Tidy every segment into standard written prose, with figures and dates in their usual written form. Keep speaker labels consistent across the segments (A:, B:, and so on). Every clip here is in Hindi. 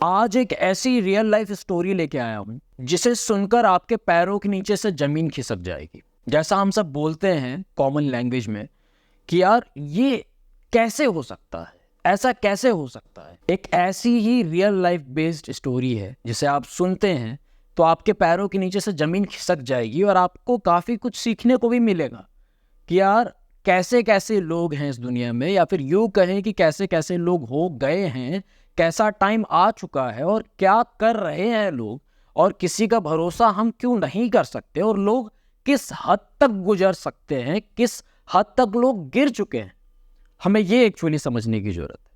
A: आज एक ऐसी रियल लाइफ स्टोरी लेके आया हूं जिसे सुनकर आपके पैरों के नीचे से जमीन खिसक जाएगी। जैसा हम सब बोलते हैं कॉमन लैंग्वेज में कि यार ये कैसे हो सकता है, ऐसा कैसे हो सकता है। एक ऐसी ही रियल लाइफ बेस्ड स्टोरी है जिसे आप सुनते हैं तो आपके पैरों के नीचे से जमीन खिसक जाएगी और आपको काफ़ी कुछ सीखने को भी मिलेगा कि यार कैसे कैसे लोग हैं इस दुनिया में, या फिर यूँ कहें कि कैसे कैसे लोग हो गए हैं, कैसा टाइम आ चुका है और क्या कर रहे हैं लोग, और किसी का भरोसा हम क्यों नहीं कर सकते, और लोग किस हद तक गुजर सकते हैं, किस हद तक लोग गिर चुके हैं। हमें ये एक्चुअली समझने की जरूरत है।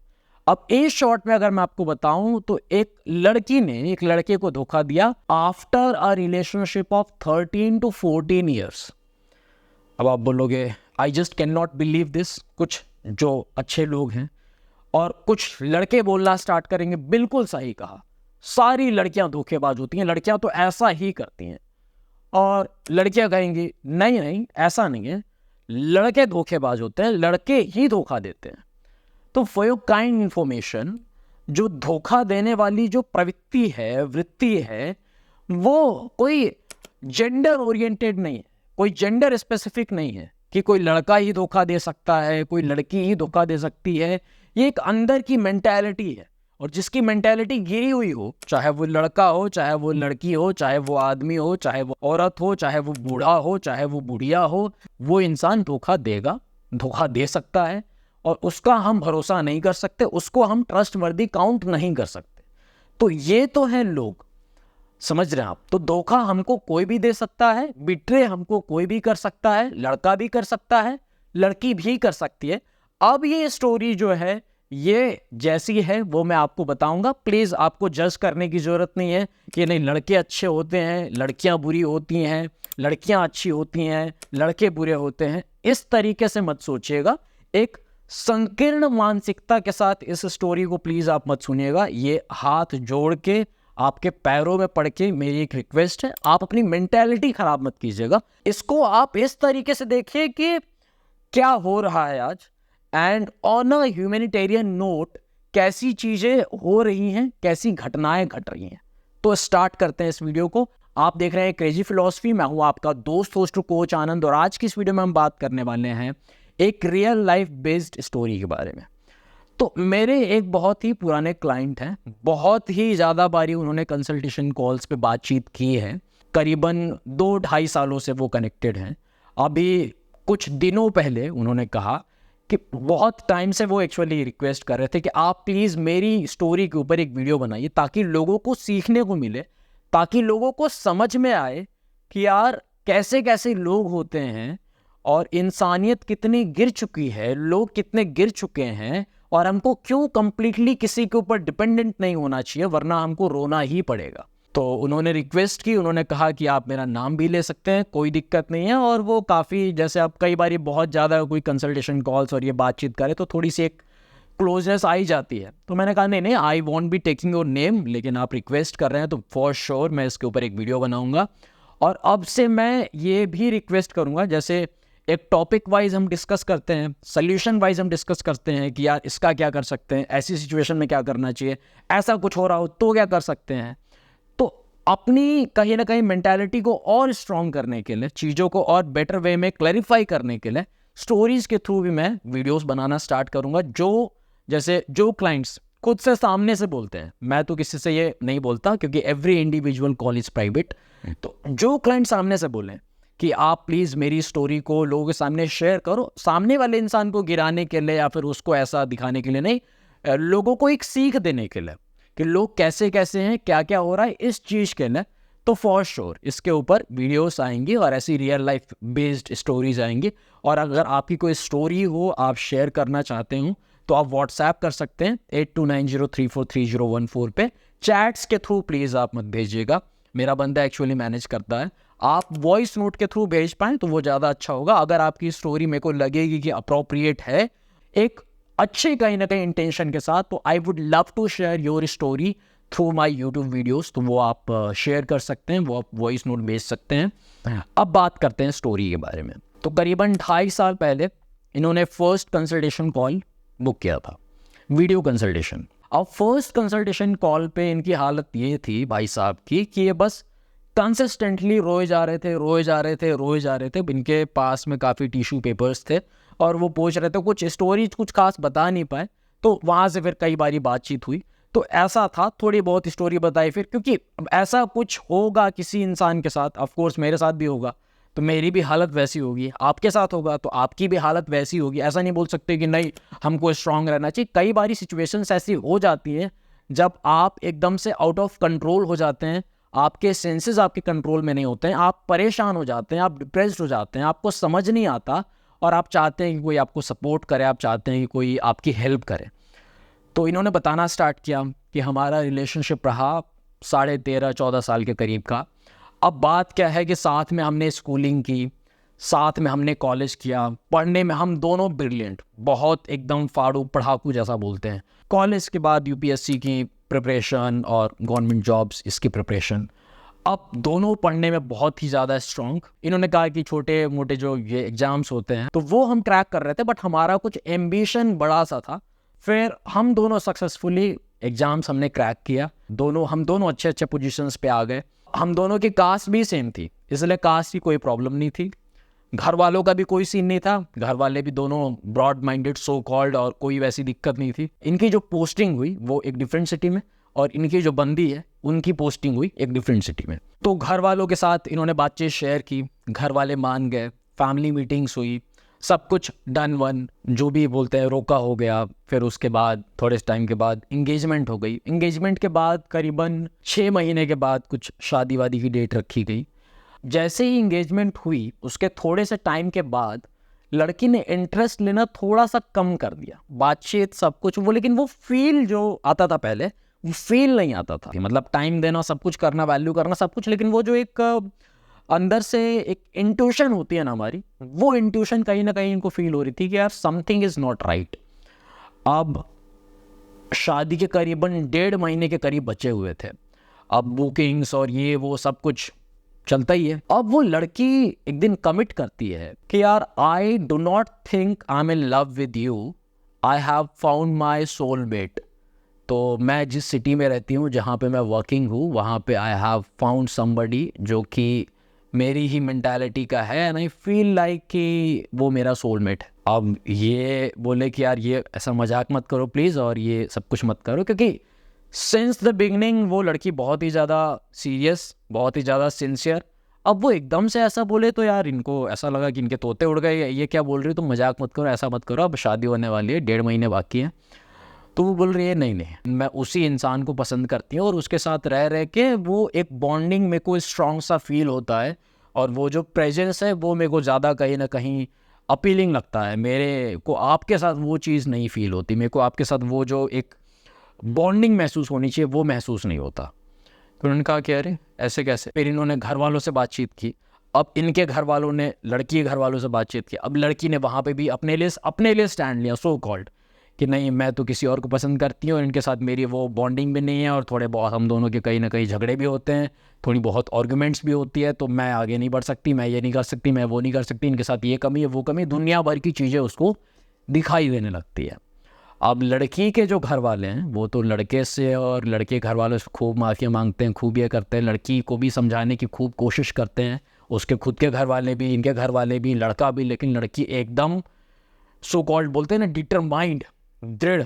A: अब इन शॉर्ट में अगर मैं आपको बताऊं तो एक लड़की ने एक लड़के को धोखा दिया after a relationship of 13 to 14 years. अब आप बोलोगे I just can not believe this. कुछ जो अच्छे लोग हैं और कुछ लड़के बोलना स्टार्ट करेंगे बिल्कुल सही कहा, सारी लड़कियां धोखेबाज होती हैं, लड़कियां तो ऐसा ही करती हैं। और लड़कियां कहेंगी नहीं नहीं ऐसा नहीं है, लड़के धोखेबाज होते हैं, लड़के ही धोखा देते हैं। तो फॉर योर काइंड इंफॉर्मेशन, जो धोखा देने वाली जो प्रवृत्ति है, वृत्ति है, वो कोई जेंडर ओरिएंटेड नहीं है, कोई जेंडर स्पेसिफिक नहीं है कि कोई लड़का ही धोखा दे सकता है, कोई लड़की ही धोखा दे सकती है। ये एक अंदर की मेंटालिटी है, और जिसकी मेंटालिटी गिरी हुई हो, चाहे वो लड़का हो, चाहे वो लड़की हो, चाहे वो आदमी हो, चाहे वो औरत हो, चाहे वो बूढ़ा हो, चाहे वो बुढ़िया हो, वो इंसान धोखा देगा, धोखा दे सकता है, और उसका हम भरोसा नहीं कर सकते, उसको हम ट्रस्टवर्दी काउंट नहीं कर सकते। तो ये तो है लोग, समझ रहे हैं आप। तो धोखा हमको कोई भी दे सकता है, बिट्रे हमको कोई भी कर सकता है, लड़का भी कर सकता है, लड़की भी कर सकती है। अब ये स्टोरी जो है ये जैसी है वो मैं आपको बताऊंगा। प्लीज़ आपको जज करने की ज़रूरत नहीं है कि नहीं लड़के अच्छे होते हैं, लड़कियां बुरी होती हैं, लड़कियां अच्छी होती हैं, लड़के बुरे होते हैं। इस तरीके से मत सोचिएगा। एक संकीर्ण मानसिकता के साथ इस स्टोरी को प्लीज़ आप मत सुनिएगा। ये हाथ जोड़ के आपके पैरों में पड़ के मेरी एक रिक्वेस्ट है, आप अपनी मेंटालिटी खराब मत कीजिएगा। इसको आप इस तरीके से देखिए कि क्या हो रहा है आज, and on a humanitarian note कैसी चीज़ें हो रही हैं, कैसी घटनाएं घट रही हैं। तो स्टार्ट करते हैं इस वीडियो को। आप देख रहे हैं क्रेजी फिलोसफी। मैं हूं आपका दोस्त होस्ट कोच आनंद, और आज की इस वीडियो में हम बात करने वाले हैं एक रियल लाइफ बेस्ड स्टोरी के बारे में। तो मेरे एक बहुत ही पुराने क्लाइंट हैं, बहुत ही ज़्यादा बारी उन्होंने कंसल्टेशन कॉल्स पे बातचीत की है, करीबन 2-2.5 सालों से वो कनेक्टेड हैं। अभी कुछ दिनों पहले उन्होंने कहा कि बहुत टाइम से वो एक्चुअली रिक्वेस्ट कर रहे थे कि आप प्लीज़ मेरी स्टोरी के ऊपर एक वीडियो बनाइए ताकि लोगों को सीखने को मिले, ताकि लोगों को समझ में आए कि यार कैसे कैसे लोग होते हैं और इंसानियत कितनी गिर चुकी है, लोग कितने गिर चुके हैं, और हमको क्यों कंप्लीटली किसी के ऊपर डिपेंडेंट नहीं होना चाहिए, वरना हमको रोना ही पड़ेगा। तो उन्होंने रिक्वेस्ट की, उन्होंने कहा कि आप मेरा नाम भी ले सकते हैं, कोई दिक्कत नहीं है। और वो काफ़ी, जैसे आप कई बार बहुत ज़्यादा कोई कंसल्टेशन कॉल्स और ये बातचीत करें तो थोड़ी सी एक क्लोजनेस आई जाती है। तो मैंने कहा नहीं नहीं, I want be taking your name, लेकिन आप रिक्वेस्ट कर रहे हैं तो फॉर श्योर मैं इसके ऊपर एक वीडियो बनाऊंगा। और अब से मैं ये भी रिक्वेस्ट करूँगा, जैसे एक टॉपिक वाइज हम डिस्कस करते हैं, सोल्यूशन वाइज हम डिस्कस करते हैं कि यार इसका क्या कर सकते हैं, ऐसी सिचुएशन में क्या करना चाहिए, ऐसा कुछ हो रहा हो तो क्या कर सकते हैं। तो अपनी कहीं ना कहीं मेंटालिटी को और स्ट्रॉन्ग करने के लिए, चीज़ों को और बेटर वे में क्लैरिफाई करने के लिए स्टोरीज के थ्रू भी मैं वीडियोस बनाना स्टार्ट करूंगा। जो क्लाइंट्स खुद से सामने से बोलते हैं, मैं तो किसी से ये नहीं बोलता क्योंकि every individual call is private. तो जो क्लाइंट सामने से बोलें कि आप प्लीज़ मेरी स्टोरी को लोगों के सामने शेयर करो, सामने वाले इंसान को गिराने के लिए या फिर उसको ऐसा दिखाने के लिए नहीं, लोगों को एक सीख देने के लिए कि लोग कैसे कैसे हैं, क्या क्या हो रहा है, इस चीज़ के लिए, तो फॉर श्योर इसके ऊपर वीडियोस आएंगी और ऐसी रियल लाइफ बेस्ड स्टोरीज आएंगी। और अगर आपकी कोई स्टोरी हो, आप शेयर करना चाहते हो, तो आप व्हाट्सएप कर सकते हैं 8290343014 पे। चैट्स के थ्रू प्लीज़ आप मत भेजिएगा, मेरा बंदा एक्चुअली मैनेज करता है। आप वॉइस नोट के थ्रू भेज पाएँ तो वो ज़्यादा अच्छा होगा। अगर आपकी स्टोरी मेरे को लगेगी कि अप्रोप्रिएट है, एक अच्छे कहीं ना कहीं इंटेंशन के साथ, तो I would love to share your story through my YouTube videos, तो वो आप शेयर कर सकते हैं, वो आप वॉइस नोट भेज सकते हैं। अब बात करते हैं स्टोरी के बारे में। तो करीबन 2.5 साल पहले इन्होंने फर्स्ट कंसल्टेशन कॉल बुक किया था, वीडियो कंसल्टेशन। अब फर्स्ट कंसल्टेशन कॉल पे इनकी हालत ये थी भाई साहब की कि ये बस कंसिस्टेंटली रोए जा रहे थे, रोए जा रहे थे, रोए जा रहे थे। इनके पास में काफ़ी टिश्यू पेपर्स थे और वो पूछ रहे थे, कुछ स्टोरीज कुछ खास बता नहीं पाए। तो वहाँ से फिर कई बारी बातचीत हुई, तो ऐसा था, थोड़ी बहुत स्टोरी बताई फिर, क्योंकि अब ऐसा कुछ होगा किसी इंसान के साथ, ऑफ कोर्स मेरे साथ भी होगा तो मेरी भी हालत वैसी होगी, आपके साथ होगा तो आपकी भी हालत वैसी होगी। ऐसा नहीं बोल सकते कि नहीं हमको स्ट्रांग रहना चाहिए। कई बारी सिचुएशंस ऐसी हो जाती हैं जब आप एकदम से आउट ऑफ कंट्रोल हो जाते हैं, आपके सेंसेस आपके कंट्रोल में नहीं होते हैं, आप परेशान हो जाते हैं, आप डिप्रेस्ड हो जाते हैं, आपको समझ नहीं आता और आप चाहते हैं कि कोई आपको सपोर्ट करे, आप चाहते हैं कि कोई आपकी हेल्प करे। तो इन्होंने बताना स्टार्ट किया कि हमारा रिलेशनशिप रहा 13.5-14 साल के करीब का। अब बात क्या है कि साथ में हमने स्कूलिंग की, साथ में हमने कॉलेज किया, पढ़ने में हम दोनों ब्रिलियंट, बहुत एकदम फाड़ू पढ़ाकू जैसा बोलते हैं। कॉलेज के बाद यूपीएससी की प्रिपरेशन और गवर्नमेंट जॉब्स इसकी प्रिपरेशन, अब दोनों पढ़ने में बहुत ही ज़्यादा स्ट्रॉन्ग। इन्होंने कहा कि छोटे मोटे जो ये एग्ज़ाम्स होते हैं तो वो हम क्रैक कर रहे थे, बट हमारा कुछ एम्बिशन बड़ा सा था। फिर हम दोनों सक्सेसफुली एग्ज़ाम्स हमने क्रैक किया, हम दोनों अच्छे अच्छे पोजीशंस पे आ गए। हम दोनों की कास्ट भी सेम थी, इसलिए कास्ट की कोई प्रॉब्लम नहीं थी। घर वालों का भी कोई सीन नहीं था, घर वाले भी दोनों ब्रॉड माइंडेड सो कॉल्ड, और कोई वैसी दिक्कत नहीं थी। इनकी जो पोस्टिंग हुई वो एक डिफरेंट सिटी में, और इनकी जो बंदी है उनकी पोस्टिंग हुई एक डिफरेंट सिटी में। तो घर वालों के साथ इन्होंने बातचीत शेयर की, घर वाले मान गए, फैमिली मीटिंग्स हुई, सब कुछ डन वन जो भी बोलते हैं रोका हो गया। फिर उसके बाद थोड़े टाइम के बाद इंगेजमेंट हो गई। इंगेजमेंट के बाद करीबन 6 महीने के बाद कुछ शादी वादी की डेट रखी गई। जैसे ही इंगेजमेंट हुई उसके थोड़े से टाइम के बाद लड़की ने इंटरेस्ट लेना थोड़ा सा कम कर दिया, बातचीत सब कुछ वो, लेकिन वो फील जो आता था पहले वो फील नहीं आता था। मतलब टाइम देना, सब कुछ करना, वैल्यू करना, सब कुछ, लेकिन वो जो एक अंदर से एक इंट्यूशन होती है ना हमारी, वो इंट्यूशन कहीं ना कहीं इनको फील हो रही थी कि यार समथिंग इज नॉट राइट। अब शादी के करीबन 1.5 महीने के करीब बचे हुए थे। अब बुकिंग्स और ये वो सब कुछ चलता ही है। अब वो लड़की एक दिन कमिट करती है कि यार I do not think I am in love with you, I have found my soulmate. तो मैं जिस सिटी में रहती हूँ, जहाँ पे मैं वर्किंग हूँ, वहाँ पे आई हैव फाउंड समबडी जो कि मेरी ही मेंटालिटी का है, एंड आई फील लाइक कि वो मेरा सोलमेट है। अब ये बोले कि यार ये ऐसा मजाक मत करो प्लीज़, और ये सब कुछ मत करो, क्योंकि सिंस द बिगनिंग वो लड़की बहुत ही ज़्यादा सीरियस, बहुत ही ज़्यादा सिंसियर। अब वो एकदम से ऐसा बोले तो यार इनको ऐसा लगा कि इनके तोते उड़ गए, ये क्या बोल रही हो तुम, मजाक मत करो, ऐसा मत करो, अब शादी होने वाली है, 1.5 महीने बाकी है। तो वो बोल रही है नहीं नहीं, मैं उसी इंसान को पसंद करती हूँ और उसके साथ रह रह के वो एक बॉन्डिंग मेरे को स्ट्रॉन्ग सा फील होता है, और वो जो प्रेजेंस है वो मेरे को ज़्यादा कहीं ना कहीं अपीलिंग लगता है। मेरे को आपके साथ वो चीज़ नहीं फील होती, मेरे को आपके साथ वो जो एक बॉन्डिंग महसूस होनी चाहिए वो महसूस नहीं होता। तो उन्होंने कहा कि अरे ऐसे कैसे। फिर इन्होंने घर वालों से बातचीत की। अब इनके घर वालों ने लड़की के घर वालों से बातचीत की। अब लड़की ने वहाँ पे भी अपने लिए स्टैंड लिया, सो कॉल्ड, कि नहीं मैं तो किसी और को पसंद करती हूँ और इनके साथ मेरी वो बॉन्डिंग भी नहीं है, और थोड़े बहुत हम दोनों के कहीं ना कहीं झगड़े भी होते हैं, थोड़ी बहुत आर्गूमेंट्स भी होती है, तो मैं आगे नहीं बढ़ सकती, मैं ये नहीं कर सकती, मैं वो नहीं कर सकती, इनके साथ ये कमी है वो कमी, दुनिया भर की चीज़ें उसको दिखाई देने लगती है। अब लड़की के जो घर वाले हैं वो तो लड़के से और लड़के घर वालों से खूब माफ़ियाँ मांगते हैं, खूब ये करते हैं, लड़की को भी समझाने की खूब कोशिश करते हैं, उसके खुद के घर वाले भी, इनके घर वाले भी, लड़का भी, लेकिन लड़की एकदम सो कॉल्ड बोलते हैं ना डिटरमाइंड, दृढ़,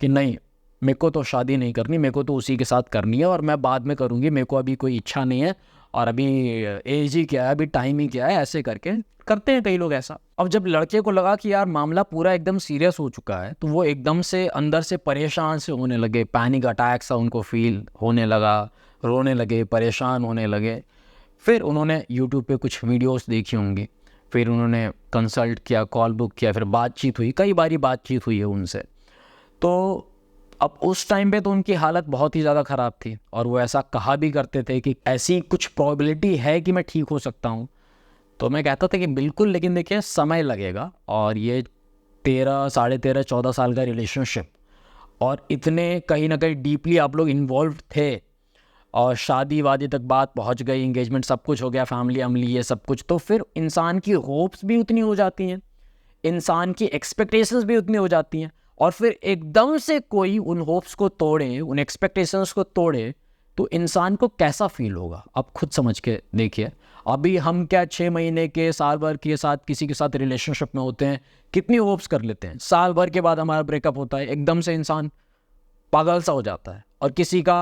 A: कि नहीं मेरे को तो शादी नहीं करनी, मेरे को तो उसी के साथ करनी है और मैं बाद में करूँगी, मेरे को अभी कोई इच्छा नहीं है, और अभी एज ही क्या है, अभी टाइम ही क्या है, ऐसे करके करते हैं कई लोग ऐसा। अब जब लड़के को लगा कि यार मामला पूरा एकदम सीरियस हो चुका है, तो वो एकदम से अंदर से परेशान से होने लगे, पैनिक अटैक सा उनको फील होने लगा, रोने लगे, परेशान होने लगे। फिर उन्होंने यूट्यूब पे कुछ वीडियोस देखी होंगी, फिर उन्होंने कंसल्ट किया, कॉल बुक किया, फिर बातचीत हुई, कई बारी बातचीत हुई है उनसे। तो अब उस टाइम पे तो उनकी हालत बहुत ही ज़्यादा ख़राब थी, और वो ऐसा कहा भी करते थे कि ऐसी कुछ प्रॉबिलिटी है कि मैं ठीक हो सकता हूँ। तो मैं कहता था कि बिल्कुल, लेकिन देखिए समय लगेगा, और ये 13, 13.5, 14 साल का रिलेशनशिप, और इतने कहीं ना कहीं डीपली आप लोग इन्वॉल्व थे, और शादी वादी तक बात पहुंच गई, इंगेजमेंट सब कुछ हो गया, फैमिली अमली ये सब कुछ, तो फिर इंसान की होप्स भी उतनी हो जाती हैं, इंसान की एक्सपेक्टेशंस भी उतनी हो जाती हैं, और फिर एकदम से कोई उन होप्स को तोड़े, उन एक्सपेक्टेशंस को तोड़े, तो इंसान को कैसा फील होगा आप खुद समझ के देखिए। अभी हम क्या 6 महीने के, साल भर के साथ किसी के साथ रिलेशनशिप में होते हैं, कितनी होप्स कर लेते हैं, साल भर के बाद हमारा ब्रेकअप होता है, एकदम से इंसान पागल सा हो जाता है। और किसी का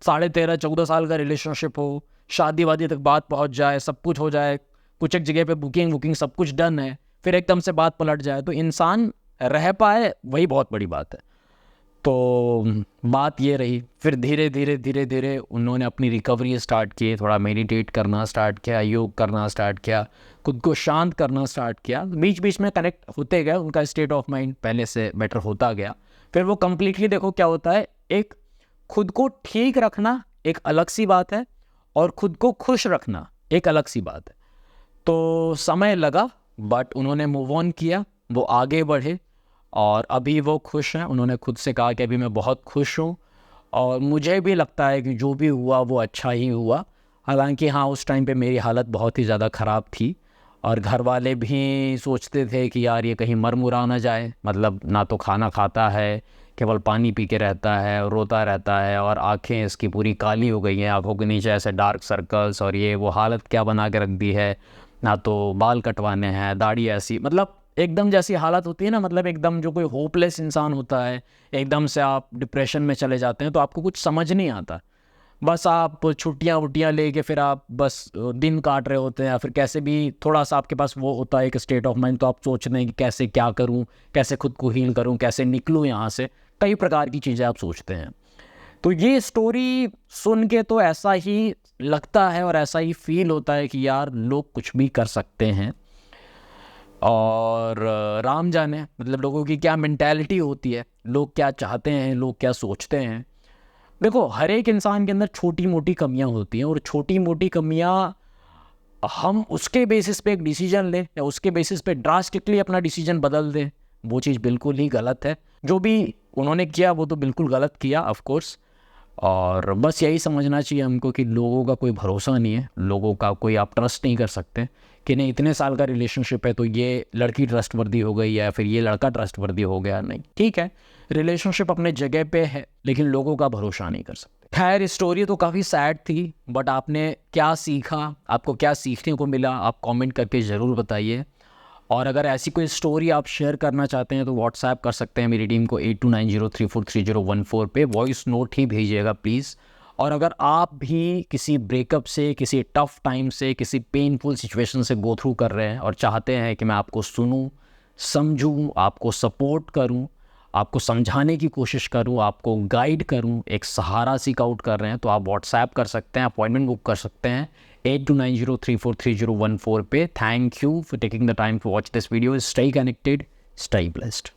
A: 13.5-14 साल का रिलेशनशिप हो, शादी वादी तक बात पहुंच जाए, सब कुछ हो जाए, कुछ एक जगह पे बुकिंग सब कुछ डन है, फिर एकदम से बात पलट जाए, तो इंसान रह पाए वही बहुत बड़ी बात है। तो बात ये रही, फिर धीरे धीरे उन्होंने अपनी रिकवरी स्टार्ट की, थोड़ा मेडिटेट करना स्टार्ट किया, योग करना स्टार्ट किया, खुद को शांत करना स्टार्ट किया, बीच बीच में कनेक्ट होते गए, उनका स्टेट ऑफ माइंड पहले से बेटर होता गया। फिर वो कम्प्लीटली, देखो क्या होता है, एक खुद को ठीक रखना एक अलग सी बात है और खुद को खुश रखना एक अलग सी बात है। तो समय लगा, बट उन्होंने मूव ऑन किया, वो आगे बढ़े और अभी वो खुश हैं। उन्होंने खुद से कहा कि अभी मैं बहुत खुश हूँ और मुझे भी लगता है कि जो भी हुआ वो अच्छा ही हुआ। हालांकि हाँ, उस टाइम पे मेरी हालत बहुत ही ज़्यादा ख़राब थी और घर वाले भी सोचते थे कि यार ये कहीं मर मुरा ना जाए, मतलब ना तो खाना खाता है, केवल पानी पी के रहता है, रोता रहता है और आँखें इसकी पूरी काली हो गई हैं, आँखों के नीचे ऐसे डार्क सर्कल्स और ये वो हालत क्या बना के रख दी है, ना तो बाल कटवाने हैं, दाढ़ी ऐसी, मतलब एकदम जैसी हालत होती है ना, मतलब एकदम जो कोई होपलेस इंसान होता है, एकदम से आप डिप्रेशन में चले जाते हैं, तो आपको कुछ समझ नहीं आता, बस आप छुट्टियाँ वुट्टियाँ लेके फिर आप बस दिन काट रहे होते हैं, या फिर कैसे भी थोड़ा सा आपके पास वो होता है एक स्टेट ऑफ माइंड, तो आप सोच रहे हैं कि कैसे क्या करूँ, कैसे खुद को हील करूँ, कैसे निकलूँ यहाँ से, कई प्रकार की चीज़ें आप सोचते हैं। तो ये स्टोरी सुन के तो ऐसा ही लगता है और ऐसा ही फील होता है कि यार लोग कुछ भी कर सकते हैं और राम जाने मतलब लोगों की क्या मेंटालिटी होती है, लोग क्या चाहते हैं, लोग क्या सोचते हैं। देखो, हर एक इंसान के अंदर छोटी मोटी कमियां होती हैं और छोटी मोटी कमियां हम उसके बेसिस पे एक डिसीजन लें या उसके बेसिस पे ड्रास्टिकली अपना डिसीजन बदल दें, वो चीज़ बिल्कुल ही गलत है। जो भी उन्होंने किया वो तो बिल्कुल गलत किया ऑफ कोर्स, और बस यही समझना चाहिए हमको कि लोगों का कोई भरोसा नहीं है, लोगों का कोई आप ट्रस्ट नहीं कर सकते कि नहीं इतने साल का रिलेशनशिप है तो ये लड़की ट्रस्टवर्दी हो गई या फिर ये लड़का ट्रस्टवर्दी हो गया। नहीं, ठीक है, रिलेशनशिप अपने जगह पे है लेकिन लोगों का भरोसा नहीं कर सकते। खैर, स्टोरी तो काफ़ी सैड थी, बट आपने क्या सीखा, आपको क्या सीखने को मिला, आप कमेंट करके ज़रूर बताइए। और अगर ऐसी कोई स्टोरी आप शेयर करना चाहते हैं तो व्हाट्सएप कर सकते हैं मेरी टीम को 8290343014 पे, वॉइस नोट ही भेजिएगा प्लीज़। और अगर आप भी किसी ब्रेकअप से, किसी टफ़ टाइम से, किसी पेनफुल सिचुएशन से गो थ्रू कर रहे हैं और चाहते हैं कि मैं आपको सुनूं, समझूं, आपको सपोर्ट करूं, आपको समझाने की कोशिश करूं, आपको गाइड करूं, एक सहारा सीक आउट कर रहे हैं, तो आप व्हाट्सएप कर सकते हैं, अपॉइंटमेंट बुक कर सकते हैं 8290343014 पे। Thank you for taking the time to watch this video. Stay connected, stay blessed.